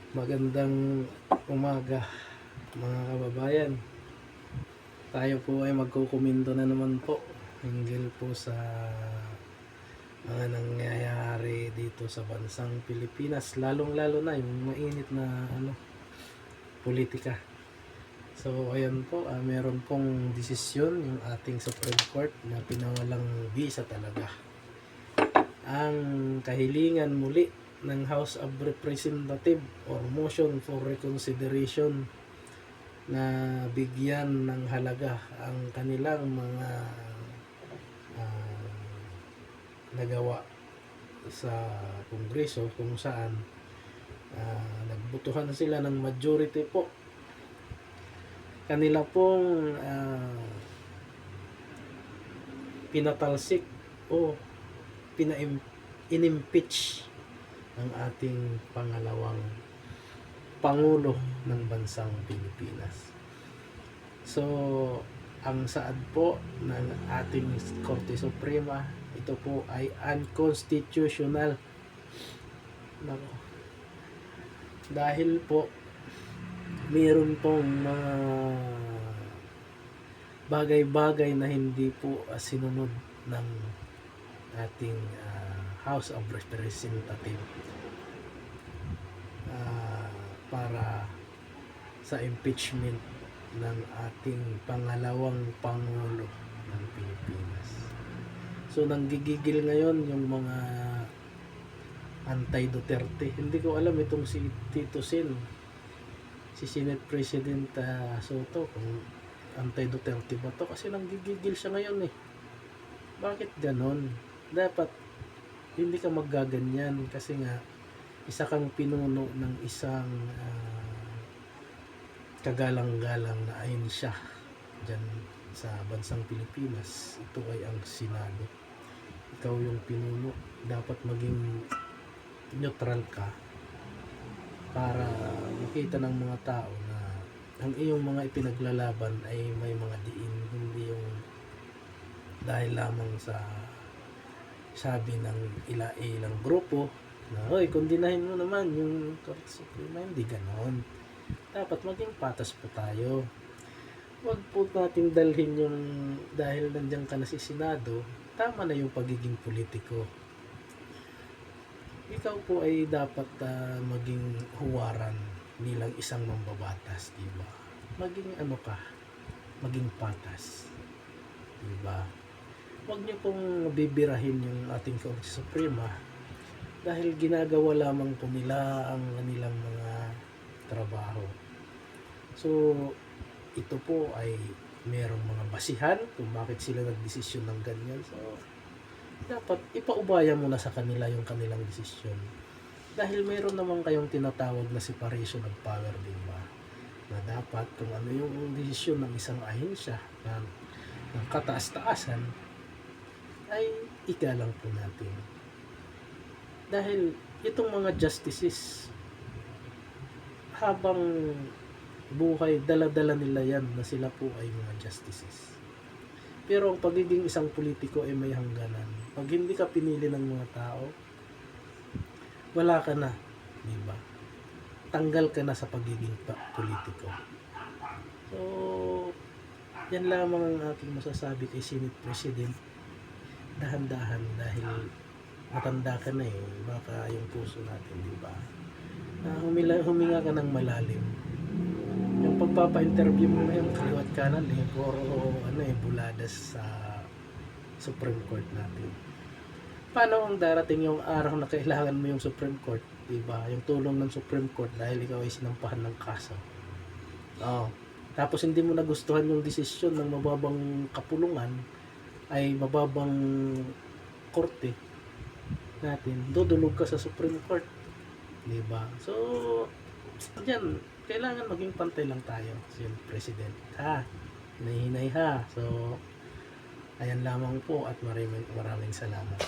Magandang umaga mga kababayan. Tayo po ay magkukomento na naman po hinggil po sa mga nangyayari dito sa bansang Pilipinas, lalong-lalo na yung mainit na politika. So ayan po, meron pong desisyon yung ating Supreme Court na pinawalang bisa talaga ang kahilingan muli ng House of Representatives or motion for reconsideration na bigyan ng halaga ang kanilang mga nagawa sa Kongreso, kung saan nagbutuhan sila ng majority po. Kanila pong pinatalsik o inimpeach ang ating pangalawang Pangulo ng bansang Pilipinas. So, ang saad po ng ating Korte Suprema, ito po ay unconstitutional. Dahil po mayroon pong mga bagay-bagay na hindi po sinunod ng ating House of Representatives para sa impeachment ng ating pangalawang Pangulo ng Pilipinas. So nanggigigil ngayon yung mga anti-Duterte. Hindi ko alam itong si Tito Sen, si Senate President Soto, kung anti-Duterte ba to, kasi nanggigigil siya ngayon eh. Bakit ganon? Dapat hindi ka maggaganyan, kasi nga isa kang pinuno ng isang kagalang-galang na ahensya dyan sa bansang Pilipinas. Ito ay ang Senado. Ikaw yung pinuno, dapat maging neutral ka para makita ng mga tao na ang iyong mga ipinaglalaban ay may mga diin, hindi yung dahil lamang sa sabi ng ilang grupo na, hoy, kundinahin mo naman yung Korte Suprema. Hindi ganon. Dapat maging patas po tayo. Huwag po natin dalhin yung dahil nandiyan ka na si Senado, tama na yung pagiging politiko. Ikaw po ay dapat maging huwaran bilang isang mambabatas, diba? Maging maging patas, diba? Huwag niyo pong bibirahin yung ating Korte Suprema dahil ginagawa lamang po nila ang kanilang mga trabaho. So, ito po ay merong mga basihan kung bakit sila nagdesisyon ng ganyan. So, dapat ipaubaya muna sa kanila yung kanilang desisyon. Dahil mayroon naman kayong tinatawag na separation of power, diba? Na dapat kung ano yung desisyon ng isang ahensya ng kataas-taasan, ay igalang po natin. Dahil itong mga justices, habang buhay, dala-dala nila yan na sila po ay mga justices. Pero ang pagiging isang politiko ay may hangganan. Pag hindi ka pinili ng mga tao, wala ka na, diba? Tanggal ka na sa pagiging politiko. So, yan lamang ang aking masasabi kay Senate President. Dahan-dahan, dahil matanda ka na eh, baka yung puso natin, diba? Huminga ka ng malalim. Yung pagpapa-interview mo ngayon, kaliwat kanan eh, puro buladas sa Supreme Court natin. Paano ang darating yung araw na kailangan mo yung Supreme Court, diba? Yung tulong ng Supreme Court dahil ikaw ay sinampahan ng kaso. Tapos hindi mo nagustuhan yung desisyon ng mababang kapulungan, ay mababang korte natin, dudulog ka sa Supreme Court, diba? So, yan, kailangan maging pantay lang tayo, Sir President, ha? Hinahinay ha. So, ayan lamang po at maraming salamat.